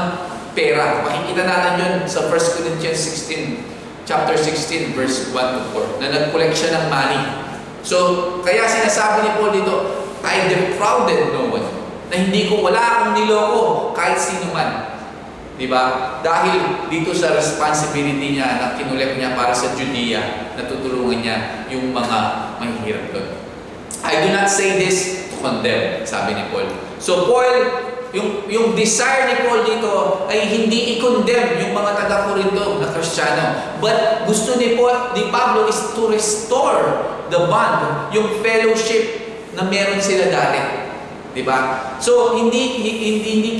pera. Makikita natin yun sa 1 Corinthians 16, chapter 16, verse 1 to 4, na nag-collect siya ng money. So, kaya sinasabi ni Paul dito, I defrauded no one, na wala akong niloko kahit sino man. Diba? Dahil dito sa responsibility niya na kinulek niya para sa Judea, natutulungan niya yung mga mahihirap doon. I do not say this to condemn, sabi ni Paul. So Paul, yung desire ni Paul dito ay hindi i-condemn yung mga taga-Corinto na Kristiyano. But gusto ni Pablo is to restore the bond, yung fellowship na meron sila dati. Diba? So hindi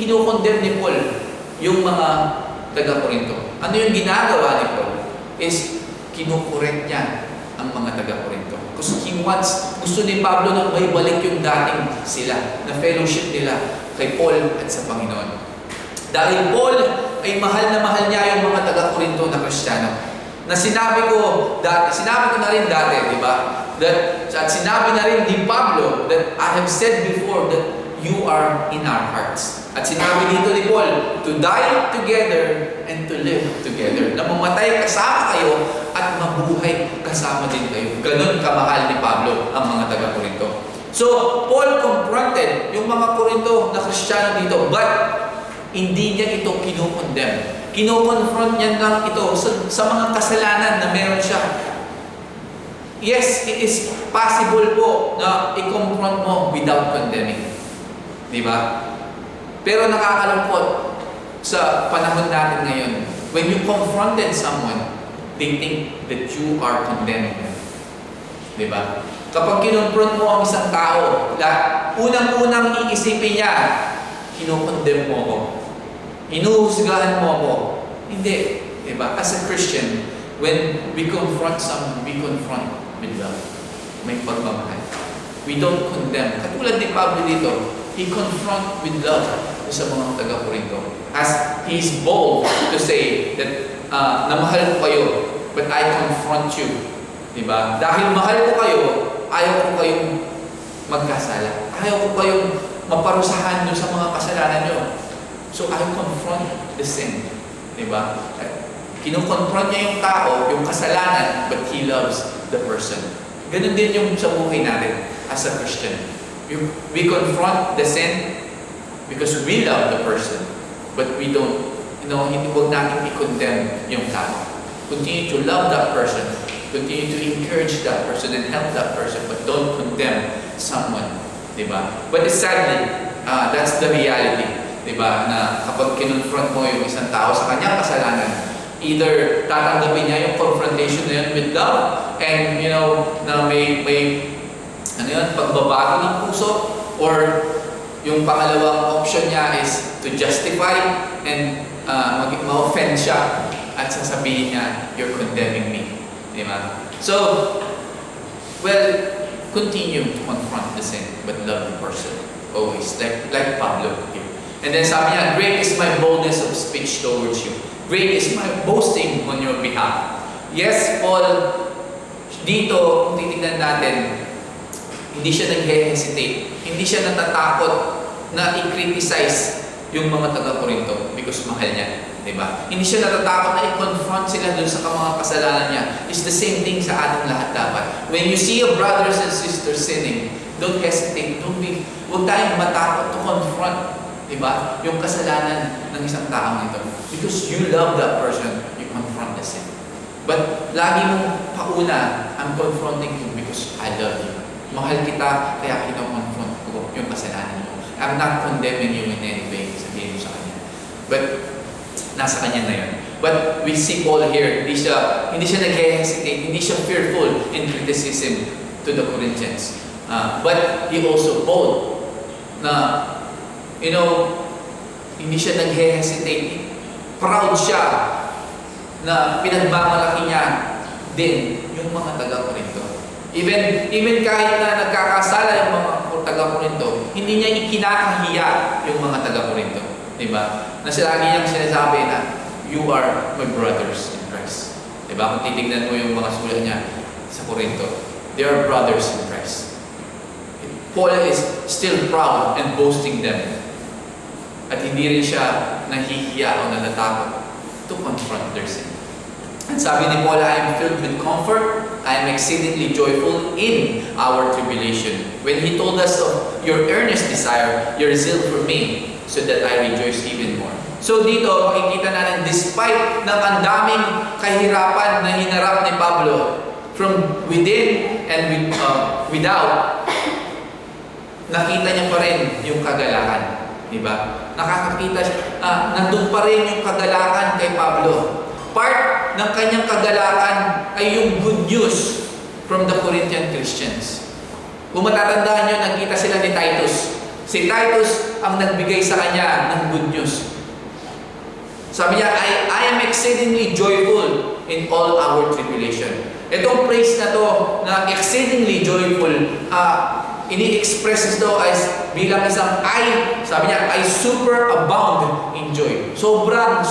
kinukondemn ni Paul yung mga taga-Corinto. Ano yung ginagawa ni Paul? Is kinukorek niya ang mga taga-Corinto. Because gusto ni Pablo na may balik yung dating sila, na fellowship nila kay Paul at sa Panginoon. Dahil Paul ay mahal niya yung mga taga-Corinto na Kristiyano. Na sinabi ko na rin dati, di ba? At sinabi na rin ni Pablo that I have said before that you are in our hearts. At sinabi dito ni Paul, to die together and to live together. Na mamatay kasama kayo at mabuhay kasama din kayo. Ganon kamahal ni Pablo ang mga taga-Corinto. So, Paul confronted yung mga Corinto na Kristiyano dito, but hindi niya ito kinukondemn. Kinoconfront niya lang ito sa mga kasalanan na meron siya. Yes, it is possible po na i-confront mo without condemning. Di ba? Pero nakakalungkot sa panahon natin ngayon when you confronted someone, they think that you are condemning them. Diba? Kapag kinonfront mo ang isang tao, unang-unang iisipin niya, kinokondem mo ako. Hinuhusgahan mo ako. Hindi. Diba? As a Christian, when we confront someone, we confront with love. May pagmamahal. We don't condemn. Katulad ni Pablo dito, he confront with love sa mga taga-Corinto. As he's bold to say that na mahal ko kayo, but I confront you. Diba? Dahil mahal ko kayo, ayaw ko kayong magkasala. Ayaw ko kayong maparusahan doon sa mga kasalanan nyo. So I confront the sin. Diba? Kinukonfront niya yung tao, yung kasalanan, but he loves the person. Ganun din yung sa buhay natin as a Christian. We confront the sin because we love the person, but we don't, hindi huwag natin i-condemn yung tao. Continue to love that person, continue to encourage that person and help that person, but don't condemn someone. Diba? But sadly, that's the reality. Diba? Na kapag kinonfront mo yung isang tao sa kanyang kasalanan, either tatanggapin niya yung confrontation na yun with love and na may pagbabago ng puso, or yung pangalawang option niya is to justify and ma-offend siya at sasabihin niya, you're condemning me. Diba? So, well, continue to confront the sin but love the person always, like Pablo here. And then sabi niya, great is my boldness of speech towards you. Great is my boasting on your behalf. Yes, Paul, dito, kung titignan natin, hindi siya nag-hesitate. Hindi siya natatakot na i-criticize yung mga taga-Corinto because mahal niya. Diba? Hindi siya natatakot na i-confront sila dun sa mga kasalanan niya. It's the same thing sa ating lahat dapat. When you see your brothers and sisters sinning, don't hesitate. Huwag tayong matakot to confront, diba? Yung kasalanan ng isang taong ito. Because you love that person, you confront the sin. But lagi mong pauna, I'm confronting you because I love you. Mahal kita, kaya kino-confront ko yung kasalanan mo. I'm not condemning you in any way, sabihin mo sa kanya. But nasa kanya na yun. But we see Paul here, hindi siya nag-hesitate, hindi siya fearful in criticism to the Corinthians. But he also bold na, hindi siya nag-hesitate. Proud siya na pinagmamalaki niya din yung mga taga-Corinto. Even kahit na nagkakasala yung mga taga-Corinto, hindi niya ikinakahiya yung mga taga-Corinto. Diba? Na lagi niyang sinasabi na, you are my brothers in Christ. Diba? Kung titignan mo yung mga sulat niya sa Corinto, they are brothers in Christ. Paul is still proud and boasting them. At hindi rin siya nahihiya o natatakot to confront their sin. And sabi ni Paul, I am filled with comfort, I am exceedingly joyful in our tribulation. When he told us of your earnest desire, your zeal for me, so that I rejoice even more. So dito, makikita natin, despite ng ang daming kahirapan na hinarap ni Pablo, from within and without, nakita niya pa rin yung kagalakan. Diba? Nakakakita siya, nandun pa rin yung kagalakan kay Pablo. Part ng kanyang kagalakan ay yung good news from the Corinthian Christians. Kung matatandaan nyo, nagkita sila ni Titus. Si Titus ang nagbigay sa kanya ng good news. Sabi niya, I am exceedingly joyful in all our tribulation. Itong phrase na to, na exceedingly joyful, ini-express ito as bilang isang sabi niya, I super abound in joy. Sobrang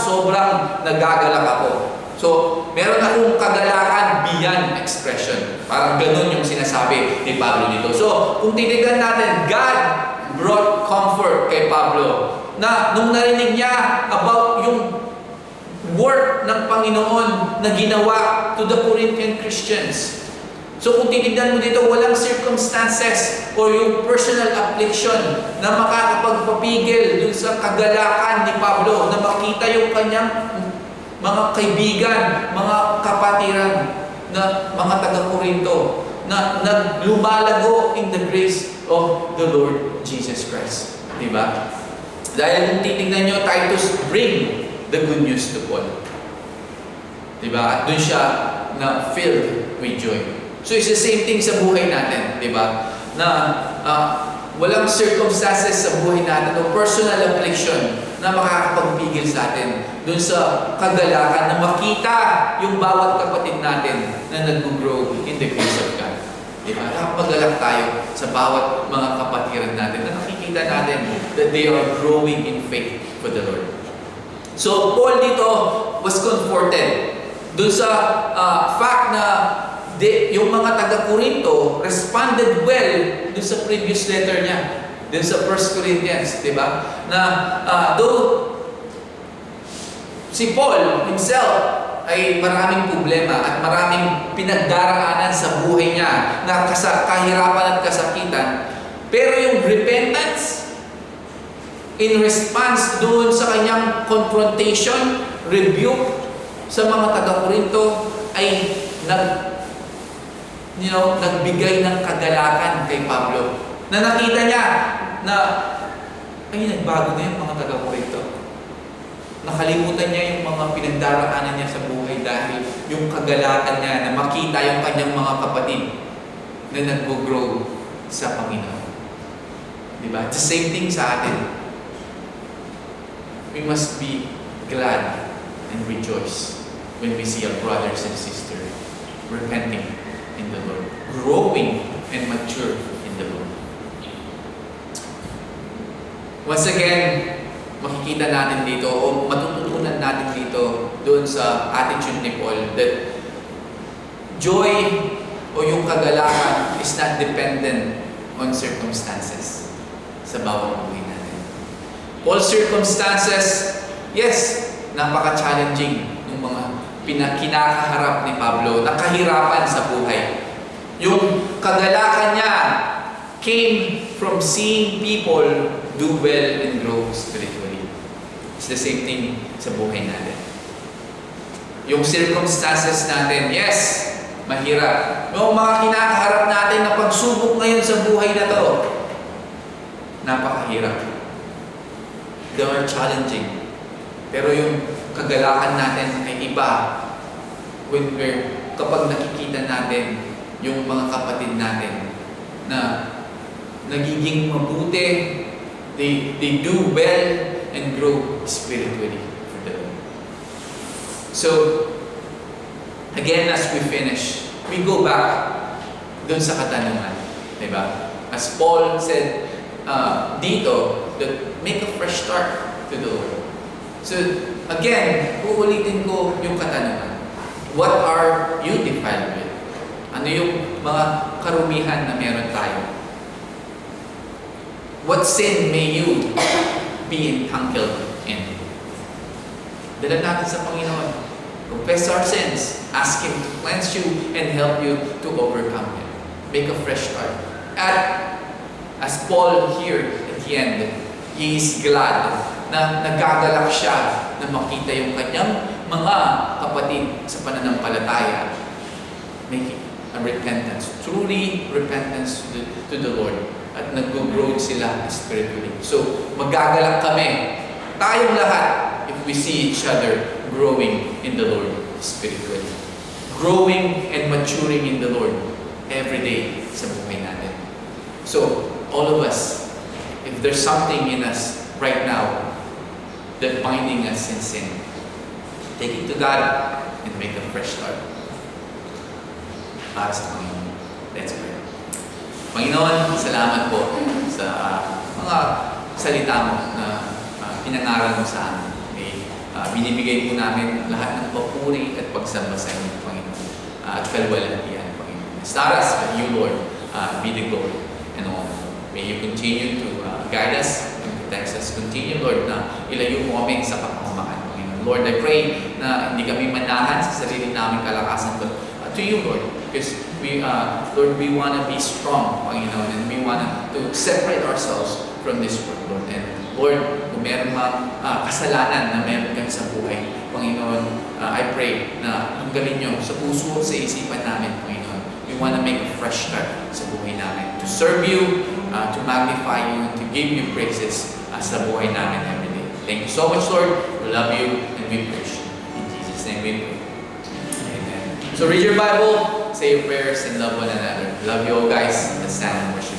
nagagalak ako. So, meron akong kagalakan beyond expression. Parang ganun yung sinasabi ni Pablo dito. So, kung titignan natin, God brought comfort kay Pablo na nung narinig niya about yung work ng Panginoon na ginawa to the Corinthian Christians. So kung titignan mo dito, walang circumstances or yung personal affliction na makakapagpapigil dun sa kagalakan ni Pablo na makita yung kanyang mga kaibigan, mga kapatiran na mga taga-Corinto na naglumalago in the grace of the Lord Jesus Christ. Diba? Dahil kung titignan nyo, Titus bring the good news to Paul. Diba? At doon siya na filled with joy. So it's the same thing sa buhay natin, diba? Na walang circumstances sa buhay natin o personal affliction na makakapagpigil sa atin doon sa kagalakan na makita yung bawat kapatid natin na nag-grow in the grace of God. Diba? Nakapaggalak tayo sa bawat mga kapatiran natin na nakikita natin that they are growing in faith for the Lord. So Paul dito was comforted doon sa fact na yung mga taga-Corinto responded well doon sa previous letter niya, doon sa 1 Corinthians, di ba? Na though si Paul himself ay maraming problema at maraming pinagdaraanan sa buhay niya na kahirapan at kasakitan, pero yung repentance in response doon sa kanyang confrontation, rebuke sa mga taga-Corinto ay nagbigay ng kagalakan kay Pablo. Na nakita niya na ay nagbago na yung mga taga-Corinto. Nakalimutan niya yung mga pinagdaraanan niya sa buhay dahil yung kagalakan niya na makita yung kanyang mga kapatid na nag-grow sa Panginoon. Diba? It's the same thing sa atin. We must be glad and rejoice when we see our brothers and sisters repenting in the Lord, growing and mature in the Lord. Once again, makikita natin dito o matututunan natin dito doon sa attitude ni Paul that joy o yung kagalakan is not dependent on circumstances sa bawat buhay natin. All circumstances, yes, napaka-challenging ng mga kinakaharap ni Pablo, ng kahirapan sa buhay. Yung kagalakan niya came from seeing people do well and grow spiritually. It's the same thing sa buhay natin. Yung circumstances natin, yes, mahirap. Yung mga kinakaharap natin na pagsubok ngayon sa buhay na to, napakahirap. They are challenging. Pero yung kagalakan natin ay iba kapag nakikita natin yung mga kapatid natin na nagiging mabuti, they do well and grow spiritually for the Lord. So, again, as we finish, we go back dun sa katanungan. Diba? As Paul said dito, that make a fresh start to the Lord. So, again, uulitin ko yung katanungan. What are you defiled with? Ano yung mga karumihan na meron tayo? What sin may you be entangled in? Dala natin sa Panginoon. Confess our sins. Ask Him to cleanse you and help you to overcome them. Make a fresh start. At as Paul here at the end, he is glad na nagagalak siya na makita yung kanyang mga kapatid sa pananampalataya making a repentance, truly repentance to the Lord, at nag-grow sila spiritually. So, magagalak kami, tayong lahat, if we see each other growing in the Lord spiritually. Growing and maturing in the Lord every day sa buhay natin. So, all of us, if there's something in us right now that binding us in sin, take it to God and make a fresh start. Para sa Panginoon. Let's pray. Panginoon, salamat po sa mga salita mo na pinangaral mo sa amin. Binibigay po namin lahat ng papuri at pagsamba sa inyo, Panginoon. At kalwalhatian, Panginoon. As far as you, Lord, be the glory and all. May you continue to guide us and protect us. Continue, Lord, na ilayo mo kami sa kapahamakan, Panginoon. Lord, I pray na hindi kami manahan sa sarili namin kalakasan, but to you, Lord, because Lord, we want to be strong, Panginoon, and we want to separate ourselves from this world, Lord. And Lord, kung meron mga kasalanan na meron kami sa buhay, Panginoon, I pray na tanggalin nyo sa puso, sa isipan namin, Panginoon. We want to make a fresh start sa buhay namin. To serve you, to magnify you, to give you praises sa buhay namin every day. Thank you so much, Lord. We love you and we praise you. In Jesus' name we pray. So read your Bible, say your prayers, and love one another. Love you all guys. Let's stand and worship.